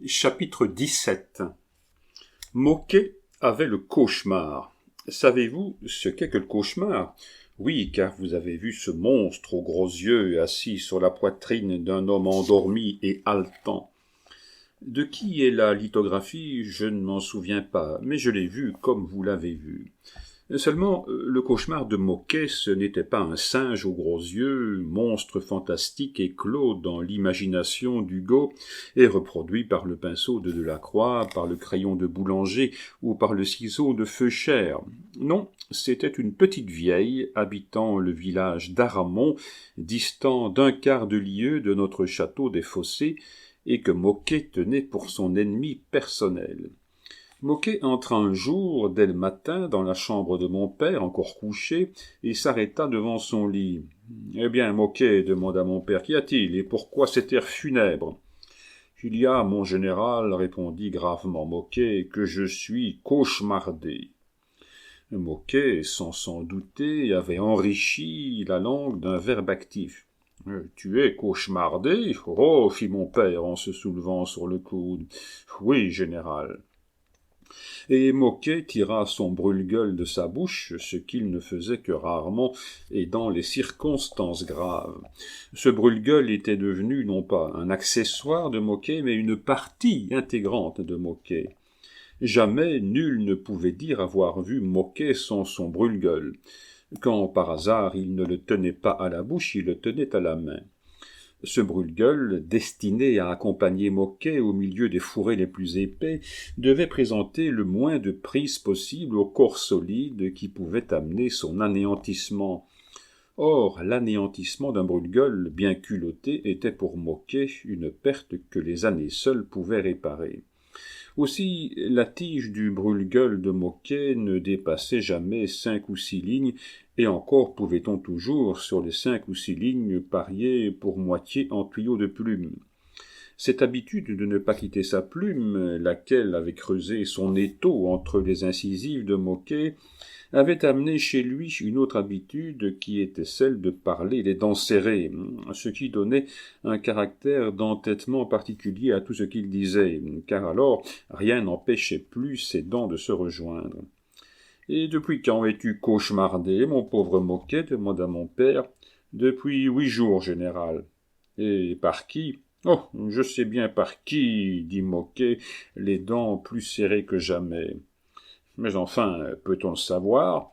Chapitre 17. Moquet avait le cauchemar. Savez-vous ce qu'est que le cauchemar? Oui, car vous avez vu ce monstre aux gros yeux assis sur la poitrine d'un homme endormi et haletant. De qui est la lithographie, je ne m'en souviens pas, mais je l'ai vu comme vous l'avez vu. Seulement, le cauchemar de Moquet, ce n'était pas un singe aux gros yeux, monstre fantastique éclos dans l'imagination d'Hugo et reproduit par le pinceau de Delacroix, par le crayon de Boulanger ou par le ciseau de Feuchère. Non, c'était une petite vieille habitant le village d'Aramon, distant d'un quart de lieue de notre château des Fossés, et que Moquet tenait pour son ennemi personnel. Moquet entra un jour, dès le matin, dans la chambre de mon père, encore couché, et s'arrêta devant son lit. « Eh bien, Moquet, demanda mon père, qu'y a-t-il, et pourquoi cet air funèbre ?»« Il y a, mon général, répondit gravement Moquet, que je suis cauchemardé. » Moquet, sans s'en douter, avait enrichi la langue d'un verbe actif. « Tu es cauchemardé ?»« Oh, fit mon père en se soulevant sur le coude. »« Oui, général. » Et Moquet tira son brûle-gueule de sa bouche, ce qu'il ne faisait que rarement et dans les circonstances graves. Ce brûle-gueule était devenu non pas un accessoire de Moquet, mais une partie intégrante de Moquet. Jamais nul ne pouvait dire avoir vu Moquet sans son brûle-gueule. Quand par hasard il ne le tenait pas à la bouche, il le tenait à la main. Ce brûle-gueule, destiné à accompagner Moquet au milieu des fourrés les plus épais, devait présenter le moins de prise possible au corps solide qui pouvait amener son anéantissement. Or, l'anéantissement d'un brûle-gueule bien culotté était pour Moquet une perte que les années seules pouvaient réparer. Aussi, la tige du brûle-gueule de Moquet ne dépassait jamais 5 ou 6 lignes, et encore pouvait-on toujours, sur les 5 ou 6 lignes, parier pour moitié en tuyau de plume. Cette habitude de ne pas quitter sa plume, laquelle avait creusé son étau entre les incisives de Moquet, avait amené chez lui une autre habitude qui était celle de parler les dents serrées, ce qui donnait un caractère d'entêtement particulier à tout ce qu'il disait, car alors rien n'empêchait plus ses dents de se rejoindre. « Et depuis quand es-tu cauchemardé, mon pauvre Moquet ?» demanda mon père. « Depuis 8 jours, général. »« Et par qui ?»« Oh, je sais bien par qui, » dit Moquet, les dents plus serrées que jamais. « Mais enfin, peut-on le savoir ?»«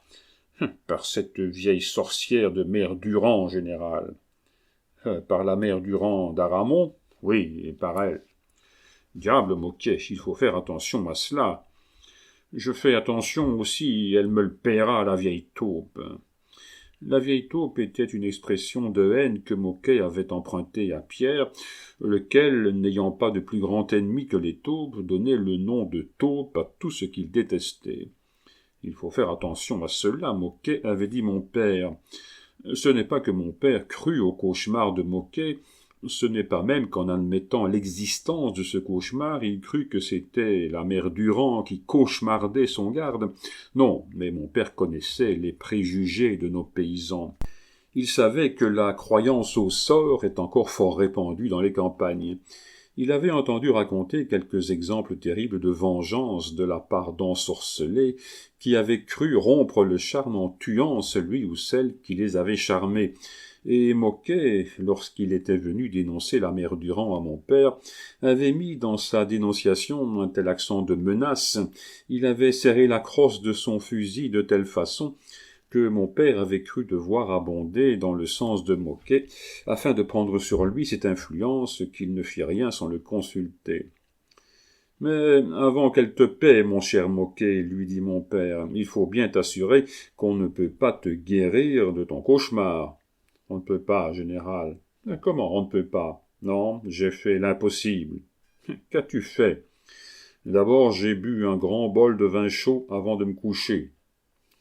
Par cette vieille sorcière de mère Durand, général. »« Par la mère Durand d'Aramon ?»« Oui, et par elle. »« Diable, Moquet, il faut faire attention à cela. »« Je fais attention aussi, elle me le paiera, la vieille taupe. » La vieille taupe était une expression de haine que Moquet avait empruntée à Pierre, lequel, n'ayant pas de plus grand ennemi que les taupes, donnait le nom de taupe à tout ce qu'il détestait. « Il faut faire attention à cela, Moquet, avait dit mon père. » Ce n'est pas que mon père crut au cauchemar de Moquet, ce n'est pas même qu'en admettant l'existence de ce cauchemar, il crut que c'était la mère Durand qui cauchemardait son garde. Non, mais mon père connaissait les préjugés de nos paysans. Il savait que la croyance au sort est encore fort répandue dans les campagnes. Il avait entendu raconter quelques exemples terribles de vengeance de la part d'ensorcelés qui avaient cru rompre le charme en tuant celui ou celle qui les avait charmés. Et Moquet, lorsqu'il était venu dénoncer la mère Durand à mon père, avait mis dans sa dénonciation un tel accent de menace, il avait serré la crosse de son fusil de telle façon que mon père avait cru devoir abonder dans le sens de Moquet, afin de prendre sur lui cette influence qu'il ne fit rien sans le consulter. « Mais avant qu'elle te paie, mon cher Moquet, lui dit mon père, il faut bien t'assurer qu'on ne peut pas te guérir de ton cauchemar. » « On ne peut pas, général. »« Comment on ne peut pas ? » ?»« Non, j'ai fait l'impossible. »« Qu'as-tu fait ? » ?»« D'abord, j'ai bu un grand bol de vin chaud avant de me coucher. »«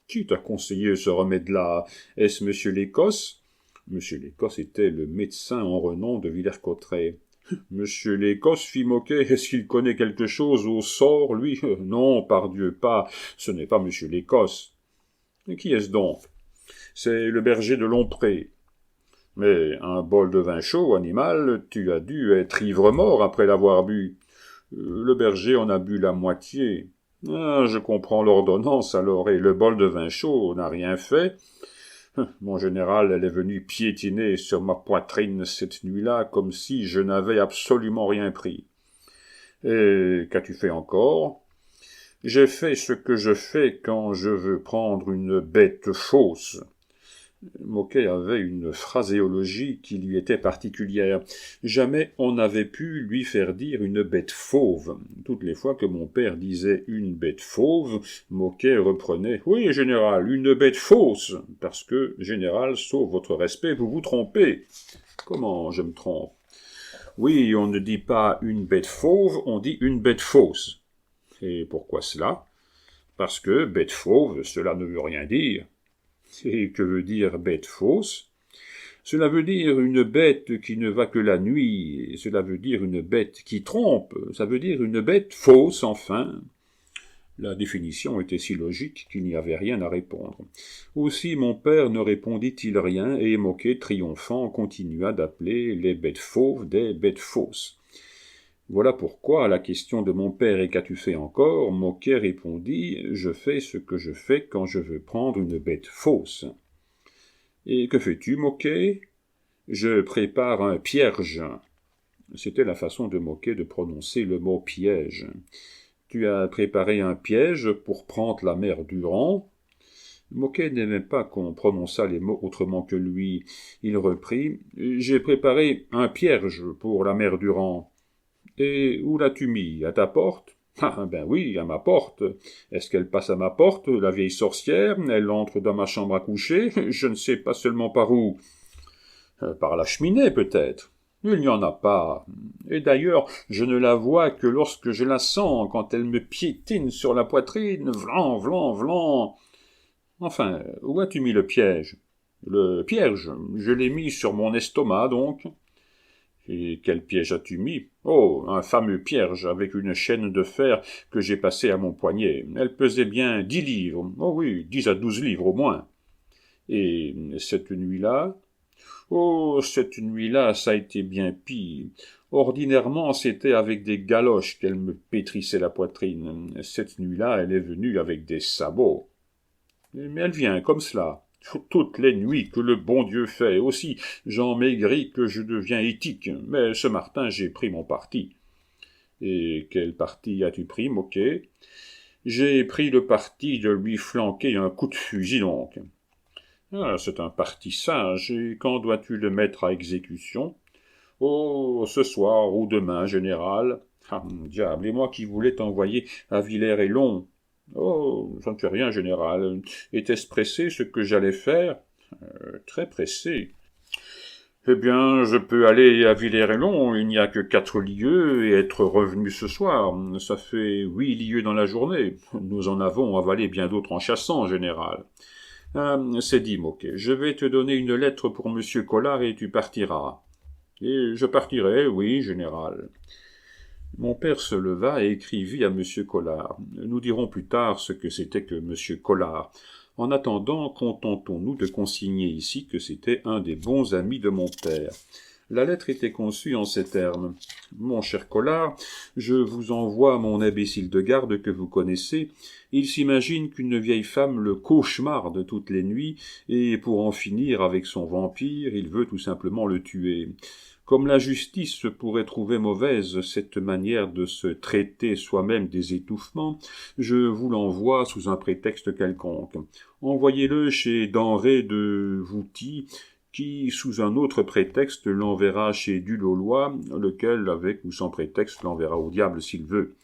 Qui t'a conseillé ce remède-là ? Est-ce monsieur Lécosse ?» Monsieur Lécosse était le médecin en renom de Villers-Cotterêts. « Monsieur Lécosse, fit Moquet, est-ce qu'il connaît quelque chose au sort, lui ? Non, pardieu, pas. Ce n'est pas monsieur Lécosse. »« Qui est-ce donc ? » ?»« C'est le berger de Lompré. »« Mais un bol de vin chaud, animal, tu as dû être ivre-mort après l'avoir bu. » Le berger en a bu la moitié. Ah, je comprends l'ordonnance alors, et le bol de vin chaud n'a rien fait. Mon général, elle est venue piétiner sur ma poitrine cette nuit-là comme si je n'avais absolument rien pris. Et qu'as-tu fait encore? J'ai fait ce que je fais quand je veux prendre une bête fausse. Moquet avait une phraséologie qui lui était particulière. Jamais on n'avait pu lui faire dire une bête fauve. Toutes les fois que mon père disait une bête fauve, Moquet reprenait « Oui, général, une bête fausse !» Parce que, général, sauf votre respect, vous vous trompez. Comment je me trompe? Oui, on ne dit pas une bête fauve, on dit une bête fausse. Et pourquoi cela? Parce que bête fauve, cela ne veut rien dire. Et que veut dire bête fausse? Cela veut dire une bête qui ne va que la nuit, et cela veut dire une bête qui trompe, ça veut dire une bête fausse, enfin. La définition était si logique qu'il n'y avait rien à répondre. Aussi mon père ne répondit-il rien, et Moquet, triomphant, continua d'appeler les bêtes fauves des bêtes fausses. Voilà pourquoi, à la question de mon père « Et qu'as-tu fait encore ?» Moquet répondit « Je fais ce que je fais quand je veux prendre une bête fausse. » « Et que fais-tu, Moquet ?»« Je prépare un piège. » C'était la façon de Moquet de prononcer le mot « piège. »« Tu as préparé un piège pour prendre la mère Durand ?» Moquet n'aimait pas qu'on prononçât les mots autrement que lui. Il reprit « J'ai préparé un piège pour la mère Durand. »« Et où l'as-tu mis? À ta porte ?»« Ah, ben oui, à ma porte. Est-ce qu'elle passe à ma porte, la vieille sorcière? Elle entre dans ma chambre à coucher? Je ne sais pas seulement par où. Par la cheminée, peut-être. Il n'y en a pas. Et d'ailleurs, je ne la vois que lorsque je la sens, quand elle me piétine sur la poitrine. Vlan, vlan, vlan. Enfin, où as-tu mis le piège? Le piège, je l'ai mis sur mon estomac, donc. Et quel piège as-tu mis? Oh, un fameux piège avec une chaîne de fer que j'ai passée à mon poignet. Elle pesait bien 10 livres. Oh oui, 10 à 12 livres au moins. Et cette nuit-là? Oh, cette nuit-là, ça a été bien pire. Ordinairement, c'était avec des galoches qu'elle me pétrissait la poitrine. Cette nuit-là, elle est venue avec des sabots. Mais elle vient comme cela. Toutes les nuits que le bon Dieu fait. Aussi, j'en maigris que je deviens éthique. Mais ce matin, j'ai pris mon parti. Et quel parti as-tu pris, Moquet? J'ai pris le parti de lui flanquer un coup de fusil, donc. Ah, c'est un parti sage, et quand dois-tu le mettre à exécution? Oh, ce soir ou demain, général. Ah, diable, et moi qui voulais t'envoyer à Villers-et-Long. Oh, j'en fais rien, général. Était-ce pressé ce que j'allais faire? Très pressé. Eh bien, je peux aller à Villers-et-Long, il n'y a que 4 lieues, et être revenu ce soir. Ça fait 8 lieues dans la journée. Nous en avons avalé bien d'autres en chassant, général. C'est dit, Moquet. Je vais te donner une lettre pour monsieur Collard et tu partiras. Et je partirai, oui, général. Mon père se leva et écrivit à M. Collard. Nous dirons plus tard ce que c'était que M. Collard. En attendant, contentons-nous de consigner ici que c'était un des bons amis de mon père. La lettre était conçue en ces termes. « Mon cher Collard, je vous envoie mon imbécile de garde que vous connaissez. Il s'imagine qu'une vieille femme le cauchemarde toutes les nuits, et pour en finir avec son vampire, il veut tout simplement le tuer. Comme la justice pourrait trouver mauvaise cette manière de se traiter soi-même des étouffements, je vous l'envoie sous un prétexte quelconque. Envoyez-le chez Denrée de Vouty, qui, sous un autre prétexte, l'enverra chez Dulaulois, lequel, avec ou sans prétexte, l'enverra au diable s'il veut.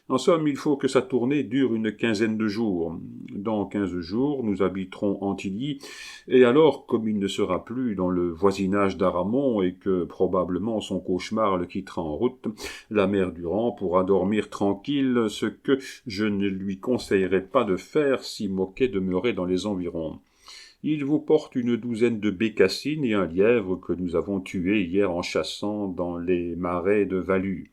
En somme, il faut que sa tournée dure une 15aine de jours. Dans 15 jours, nous habiterons Antilly, et alors, comme il ne sera plus dans le voisinage d'Aramon et que probablement son cauchemar le quittera en route, la mère Durand pourra dormir tranquille, ce que je ne lui conseillerais pas de faire si Moquet demeurait dans les environs. Il vous porte une 12aine de bécassines et un lièvre que nous avons tué hier en chassant dans les marais de Valu.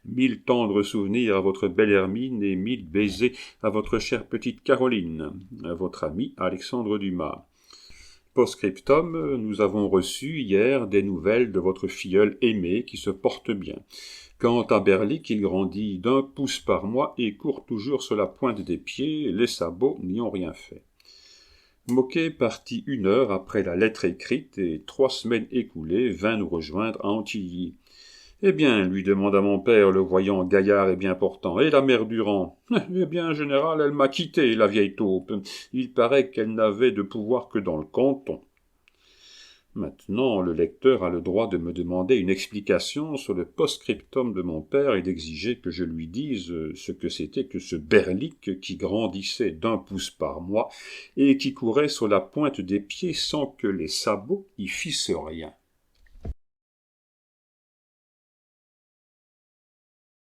1000 tendres souvenirs à votre belle Hermine et 1000 baisers à votre chère petite Caroline. Votre ami Alexandre Dumas. Post-scriptum, nous avons reçu hier des nouvelles de votre filleul aimé qui se porte bien. Quant à Berlic, il grandit d'1 pouce par mois et court toujours sur la pointe des pieds, les sabots n'y ont rien fait. Moquet partit 1 heure après la lettre écrite et 3 semaines écoulées vint nous rejoindre à Antilly. « Eh bien, lui demanda mon père, le voyant gaillard et bien portant, et la mère Durand ? Eh bien, général, elle m'a quitté, la vieille taupe. Il paraît qu'elle n'avait de pouvoir que dans le canton. » Maintenant, le lecteur a le droit de me demander une explication sur le post-scriptum de mon père et d'exiger que je lui dise ce que c'était que ce Berlic qui grandissait d'1 pouce par mois et qui courait sur la pointe des pieds sans que les sabots y fissent rien.